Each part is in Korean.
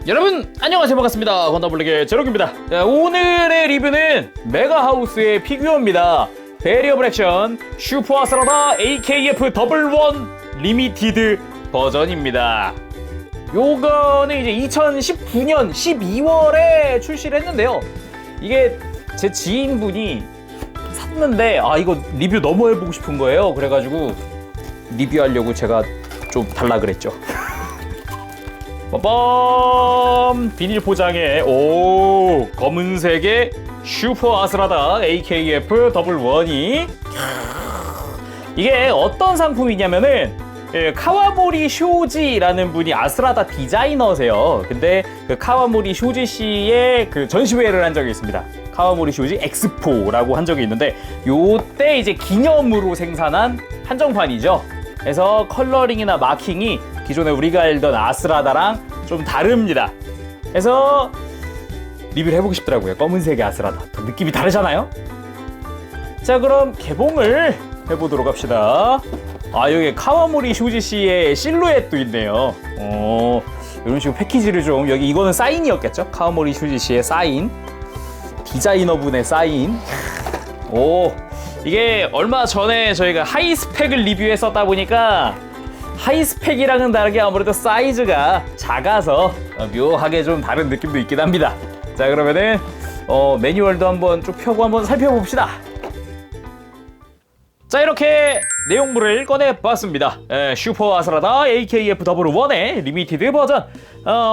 여러분 안녕하세요, 반갑습니다. 건담블랙의 제로입니다. 오늘의 리뷰는 메가하우스의 피규어입니다. 베리어블 액션 슈퍼 아스라다 AKF 더블 원 리미티드 버전입니다. 요거는 이제 2019년 12월에 출시를 했는데요. 이게 제 지인분이 샀는데 이거 리뷰 너무 해보고 싶은 거예요. 그래가지고 리뷰하려고 제가 좀 달라 그랬죠. 빠밤! 비닐 포장에 검은색의 슈퍼 아스라다 AKF 더블 원이, 이게 어떤 상품이냐면은 카와모리 쇼지라는 분이 아스라다 디자이너세요. 근데 그 카와모리 쇼지 씨의 그 전시회를 한 적이 있습니다. 카와모리 쇼지 엑스포라고 한 적이 있는데, 요때 이제 기념으로 생산한 한정판이죠. 그래서 컬러링이나 마킹이 기존에 우리가 알던 아스라다랑 좀 다릅니다. 그래서 리뷰를 해보고 싶더라고요. 검은색의 아스라다. 더 느낌이 다르잖아요? 자, 그럼 개봉을 해보도록 합시다. 여기 카와모리 쇼지 씨의 실루엣도 있네요. 이런 식으로 패키지를 좀, 여기 이거는 사인이었겠죠? 카와모리 쇼지 씨의 사인. 디자이너분의 사인. 이게 얼마 전에 저희가 하이스펙을 리뷰했었다 보니까 하이스펙이랑은 다르게 아무래도 사이즈가 작아서 묘하게 좀 다른 느낌도 있긴 합니다. 자, 그러면은 매뉴얼도 한번 쭉 펴고 한번 살펴봅시다. 자, 이렇게 내용물을 꺼내봤습니다. 슈퍼 아스라다 AKF 더블 원의 리미티드 버전.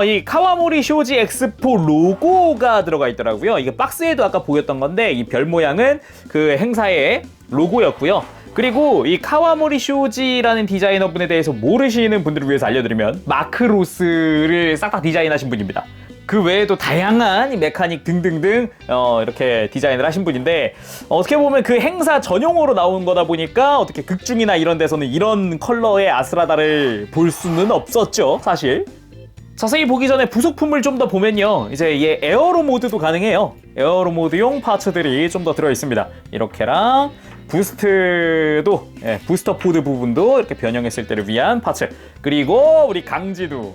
이 카와모리 쇼지 엑스포 로고가 들어가 있더라고요. 이게 박스에도 아까 보였던 건데, 이 별 모양은 그 행사의 로고였고요. 그리고 이 카와모리 쇼지라는 디자이너분에 대해서 모르시는 분들을 위해서 알려드리면, 마크로스를 싹 다 디자인하신 분입니다. 그 외에도 다양한 메카닉 등등등 이렇게 디자인을 하신 분인데, 어떻게 보면 그 행사 전용으로 나온 거다 보니까 어떻게 극중이나 이런 데서는 이런 컬러의 아스라다를 볼 수는 없었죠, 사실. 자세히 보기 전에 부속품을 좀 더 보면요, 이제 얘 에어로 모드도 가능해요. 에어로 모드용 파츠들이 좀 더 들어있습니다. 이렇게랑 부스트도, 부스터 포드 부분도 이렇게 변형했을 때를 위한 파츠. 그리고 우리 강지도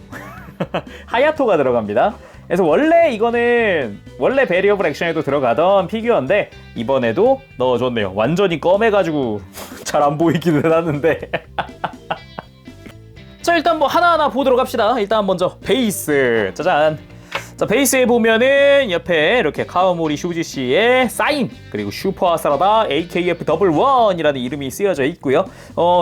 하야토가 들어갑니다. 그래서 원래 이거는 원래 베리어블 액션에도 들어가던 피규어인데, 이번에도 넣어줬네요. 완전히 검해가지고 잘 안 보이기는 하는데. 자, 일단 뭐 하나하나 보도록 합시다. 일단 먼저 베이스, 짜잔. 자, 베이스에 보면은 옆에 이렇게 카와모리 쇼지 씨의 사인, 그리고 슈퍼 아스라다 AKF 더블 원이라는 이름이 쓰여져 있고요.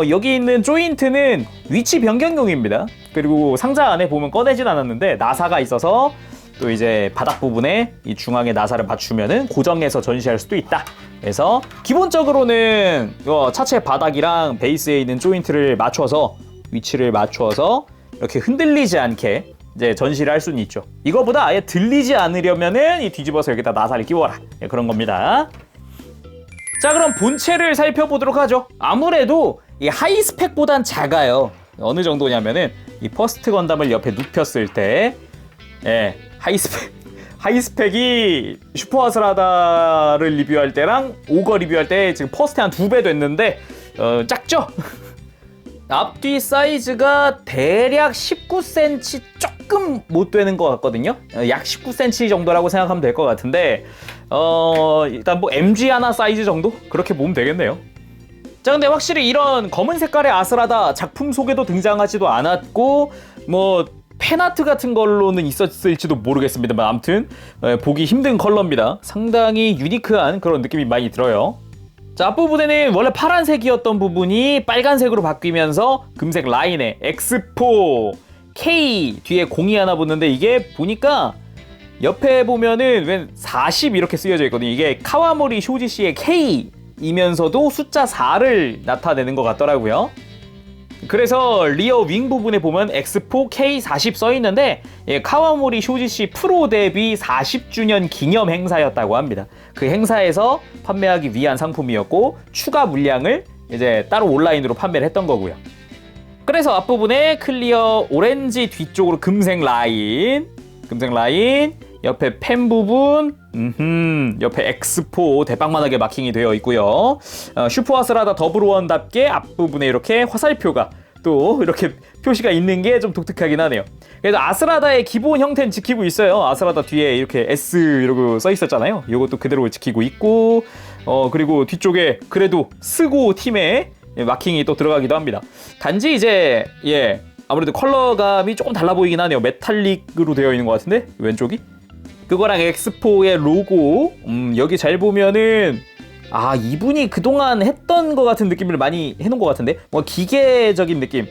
여기 있는 조인트는 위치 변경용입니다. 그리고 상자 안에 보면 꺼내진 않았는데 나사가 있어서 또 이제 바닥 부분에 이 중앙에 나사를 맞추면은 고정해서 전시할 수도 있다. 그래서 기본적으로는 차체 바닥이랑 베이스에 있는 조인트를 맞춰서, 위치를 맞춰서 이렇게 흔들리지 않게 이제 전시를 할 수는 있죠. 이거보다 아예 들리지 않으려면은 이 뒤집어서 여기다 나사를 끼워라, 그런 겁니다. 자, 그럼 본체를 살펴보도록 하죠. 아무래도 이 하이스펙보단 작아요. 어느 정도냐면은 이 퍼스트 건담을 옆에 눕혔을 때, 하이스펙이 슈퍼 아스라다를 리뷰할 때랑 오거 리뷰할 때 지금 퍼스트 한 2배 됐는데 작죠? 앞뒤 사이즈가 대략 19cm 조금 못 되는 것 같거든요. 약 19cm 정도라고 생각하면 될 것 같은데, 일단 뭐 MG 하나 사이즈 정도? 그렇게 보면 되겠네요. 자, 근데 확실히 이런 검은 색깔의 아스라다 작품 속에도 등장하지도 않았고, 뭐 팬아트 같은 걸로는 있었을지도 모르겠습니다만, 아무튼 보기 힘든 컬러입니다. 상당히 유니크한 그런 느낌이 많이 들어요. 자, 앞부분에는 원래 파란색이었던 부분이 빨간색으로 바뀌면서 금색 라인에 엑스포 K 뒤에 공이 하나 붙는데, 이게 보니까 옆에 보면은 웬 40 이렇게 쓰여져 있거든요. 이게 카와모리 쇼지 씨의 K이면서도 숫자 4를 나타내는 것 같더라고요. 그래서 리어 윙 부분에 보면 엑스포 K40 써있는데, 카와모리 쇼지 씨 프로 데뷔 40주년 기념 행사였다고 합니다. 그 행사에서 판매하기 위한 상품이었고, 추가 물량을 이제 따로 온라인으로 판매를 했던 거고요. 그래서 앞부분에 클리어 오렌지 뒤쪽으로 금색 라인, 옆에 펜 부분, 옆에 엑스포 대빵만하게 마킹이 되어 있고요. 슈퍼 아스라다 더블 원답게 앞부분에 이렇게 화살표가 또 이렇게 표시가 있는 게 좀 독특하긴 하네요. 그래서 아스라다의 기본 형태는 지키고 있어요. 아스라다 뒤에 이렇게 S 이러고 써 있었잖아요. 이것도 그대로 지키고 있고, 그리고 뒤쪽에 그래도 스고 팀의 마킹이 또 들어가기도 합니다. 단지 이제 아무래도 컬러감이 조금 달라 보이긴 하네요. 메탈릭으로 되어 있는 것 같은데 왼쪽이 그거랑 엑스포의 로고, 여기 잘 보면은 이분이 그동안 했던 것 같은 느낌을 많이 해놓은 것 같은데 뭔가 기계적인 느낌.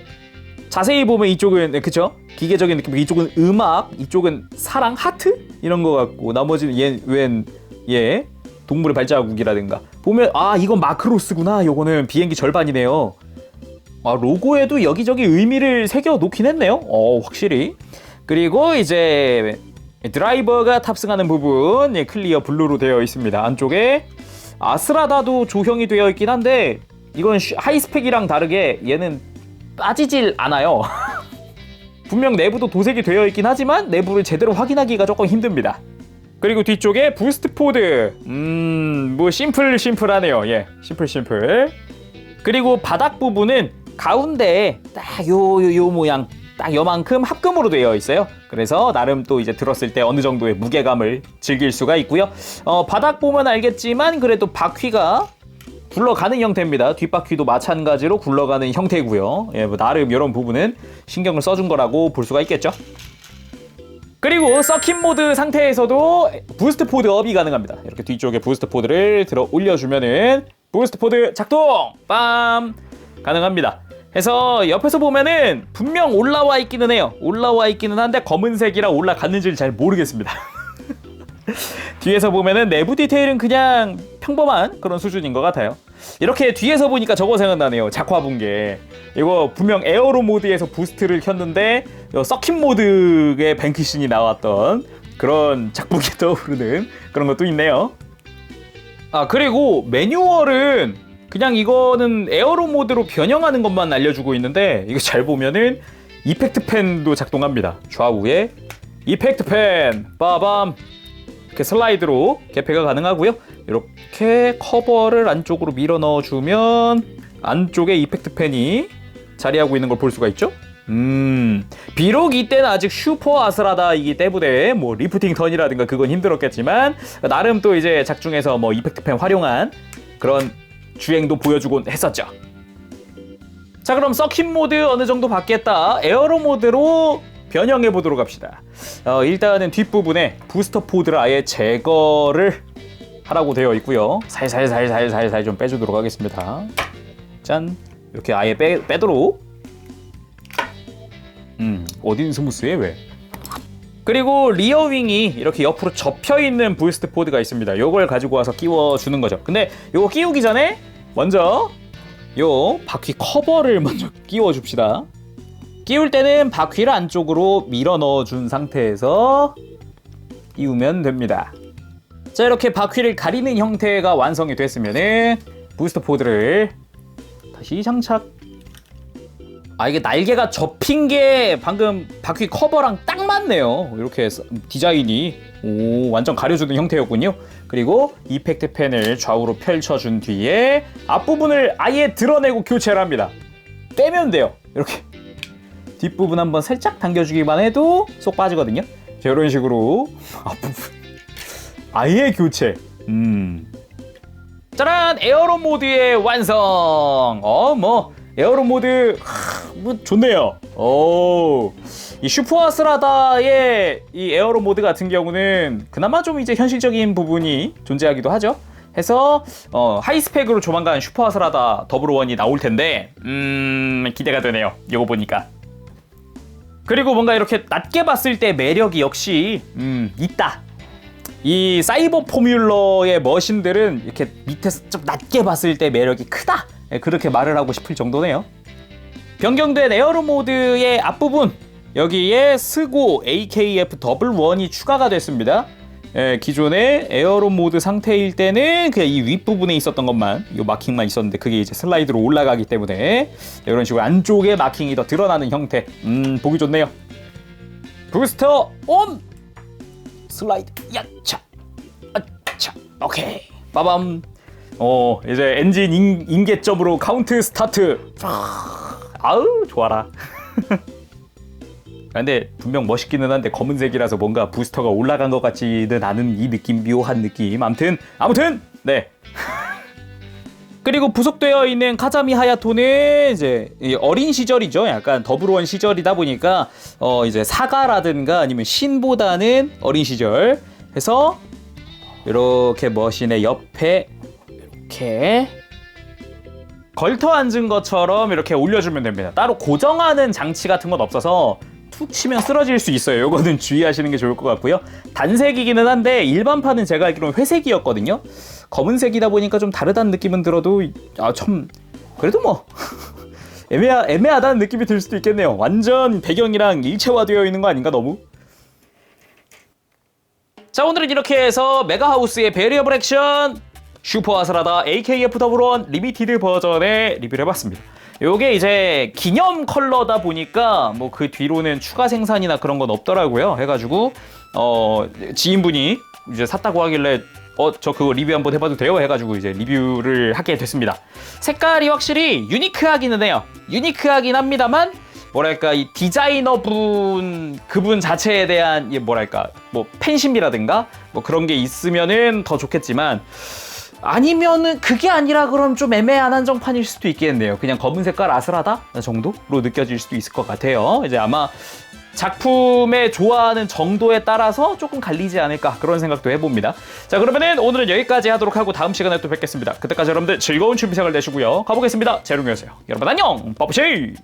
자세히 보면 이쪽은 그쵸? 기계적인 느낌. 이쪽은 음악, 이쪽은 사랑, 하트 이런 것 같고, 나머지는 동물의 발자국이라든가 보면 이건 마크로스구나. 요거는 비행기 절반이네요. 로고에도 여기저기 의미를 새겨 놓긴 했네요. 확실히. 그리고 이제 드라이버가 탑승하는 부분 클리어 블루로 되어 있습니다. 안쪽에 아스라다도 조형이 되어 있긴 한데 이건 하이스펙이랑 다르게 얘는 빠지질 않아요. 분명 내부도 도색이 되어 있긴 하지만 내부를 제대로 확인하기가 조금 힘듭니다. 그리고 뒤쪽에 부스트 포드, 뭐 심플하네요. 심플. 그리고 바닥 부분은 가운데에 딱 요 모양 딱 요만큼 합금으로 되어 있어요. 그래서 나름 또 이제 들었을 때 어느 정도의 무게감을 즐길 수가 있고요. 바닥 보면 알겠지만 그래도 바퀴가 굴러가는 형태입니다. 뒷바퀴도 마찬가지로 굴러가는 형태고요. 뭐 나름 이런 부분은 신경을 써준 거라고 볼 수가 있겠죠. 그리고 서킷 모드 상태에서도 부스트 포드 업이 가능합니다. 이렇게 뒤쪽에 부스트 포드를 들어 올려주면은 부스트 포드 작동! 빰! 가능합니다. 해서 옆에서 보면은 분명 올라와 있기는 해요. 올라와 있기는 한데 검은색이라 올라갔는지를 잘 모르겠습니다. 뒤에서 보면은 내부 디테일은 그냥 평범한 그런 수준인 것 같아요. 이렇게 뒤에서 보니까 저거 생각나네요. 작화분계. 이거 분명 에어로 모드에서 부스트를 켰는데 서킷 모드의 뱅크신이 나왔던 그런 작품이 떠오르는 그런 것도 있네요. 그리고 매뉴얼은 그냥 이거는 에어로 모드로 변형하는 것만 알려주고 있는데 이거 잘 보면은 이펙트 펜도 작동합니다. 좌우에 이펙트 펜 빠밤 이렇게 슬라이드로 개폐가 가능하고요. 이렇게 커버를 안쪽으로 밀어 넣어주면 안쪽에 이펙트 펜이 자리하고 있는 걸 볼 수가 있죠. 비록 이때는 아직 슈퍼 아스라다이기 때문에 뭐 리프팅 턴이라든가 그건 힘들었겠지만 나름 또 이제 작중에서 뭐 이펙트 펜 활용한 그런 주행도 보여주곤 했었죠. 자, 그럼 서킷 모드 어느 정도 받겠다. 에어로 모드로 변형해 보도록 합시다. 일단은 뒷부분에 부스터 포드를 아예 제거를 하라고 되어 있고요. 살살 좀 빼주도록 하겠습니다. 짠, 이렇게 아예 빼도록. 어딘 스무스해 왜? 그리고 리어윙이 이렇게 옆으로 접혀있는 부스트 포드가 있습니다. 요걸 가지고 와서 끼워주는 거죠. 근데 요거 끼우기 전에 먼저 요 바퀴 커버를 먼저 끼워줍시다. 끼울 때는 바퀴를 안쪽으로 밀어 넣어준 상태에서 끼우면 됩니다. 자, 이렇게 바퀴를 가리는 형태가 완성이 됐으면은 부스트 포드를 다시 장착. 이게 날개가 접힌 게 방금 바퀴 커버랑 딱 맞네요. 이렇게 디자인이 완전 가려주는 형태였군요. 그리고 이펙트 펜을 좌우로 펼쳐준 뒤에 앞부분을 아예 드러내고 교체를 합니다. 빼면 돼요. 이렇게 뒷부분 한번 살짝 당겨주기만 해도 쏙 빠지거든요. 자, 이런 식으로 앞부분 아예 교체. 짜란! 에어로 모드의 완성! 에어로 모드 뭐 좋네요. 이 슈퍼 아스라다의 이 에어로 모드 같은 경우는 그나마 좀 이제 현실적인 부분이 존재하기도 하죠. 해서 하이스펙으로 조만간 슈퍼 아스라다 더블1이 나올 텐데 기대가 되네요. 이거 보니까. 그리고 뭔가 이렇게 낮게 봤을 때 매력이 역시 있다. 이 사이버 포뮬러의 머신들은 이렇게 밑에서 좀 낮게 봤을 때 매력이 크다. 그렇게 말을 하고 싶을 정도네요. 변경된 에어로 모드의 앞부분 여기에 스고 AKF 더블1이 추가가 됐습니다. 기존의 에어로 모드 상태일 때는 그냥 이 윗부분에 있었던 것만, 이 마킹만 있었는데 그게 이제 슬라이드로 올라가기 때문에 이런 식으로 안쪽에 마킹이 더 드러나는 형태. 보기 좋네요. 부스터 온! 슬라이드 야차! 아차! 오케이! 빠밤! 이제 엔진 인계점으로 카운트 스타트! 아우 좋아라. 근데 분명 멋있기는 한데 검은색이라서 뭔가 부스터가 올라간 것 같지는 않은 이 느낌, 묘한 느낌. 아무튼 네. 그리고 부속되어 있는 카자미 하야토는 이제 어린 시절이죠. 약간 더블원 시절이다 보니까 이제 사가라든가 아니면 신보다는 어린 시절 해서 이렇게 머신의 옆에 이렇게 걸터 앉은 것처럼 이렇게 올려주면 됩니다. 따로 고정하는 장치 같은 건 없어서 툭 치면 쓰러질 수 있어요. 이거는 주의하시는 게 좋을 것 같고요. 단색이기는 한데 일반판은 제가 알기로는 회색이었거든요. 검은색이다 보니까 좀 다르다는 느낌은 들어도 참 그래도 뭐 애매하다는 느낌이 들 수도 있겠네요. 완전 배경이랑 일체화되어 있는 거 아닌가 너무? 자, 오늘은 이렇게 해서 메가하우스의 베리어블 액션 슈퍼 아스라다 AKF 더블원 리미티드 버전의 리뷰를 해봤습니다. 요게 이제 기념 컬러다 보니까 뭐 그 뒤로는 추가 생산이나 그런 건 없더라고요. 해가지고 지인분이 이제 샀다고 하길래 저 그거 리뷰 한번 해봐도 돼요? 해가지고 이제 리뷰를 하게 됐습니다. 색깔이 확실히 유니크하기는 해요. 유니크하긴 합니다만 뭐랄까 이 디자이너분 그분 자체에 대한 뭐랄까 뭐 팬심이라든가 뭐 그런 게 있으면은 더 좋겠지만 아니면은 그게 아니라 그럼 좀 애매한 한정판일 수도 있겠네요. 그냥 검은 색깔 아슬하다 정도로 느껴질 수도 있을 것 같아요. 이제 아마 작품의 좋아하는 정도에 따라서 조금 갈리지 않을까 그런 생각도 해봅니다. 자, 그러면은 오늘은 여기까지 하도록 하고 다음 시간에 또 뵙겠습니다. 그때까지 여러분들 즐거운 취미생활 되시고요. 가보겠습니다. 재롱이었어요. 여러분 안녕. 빠부시.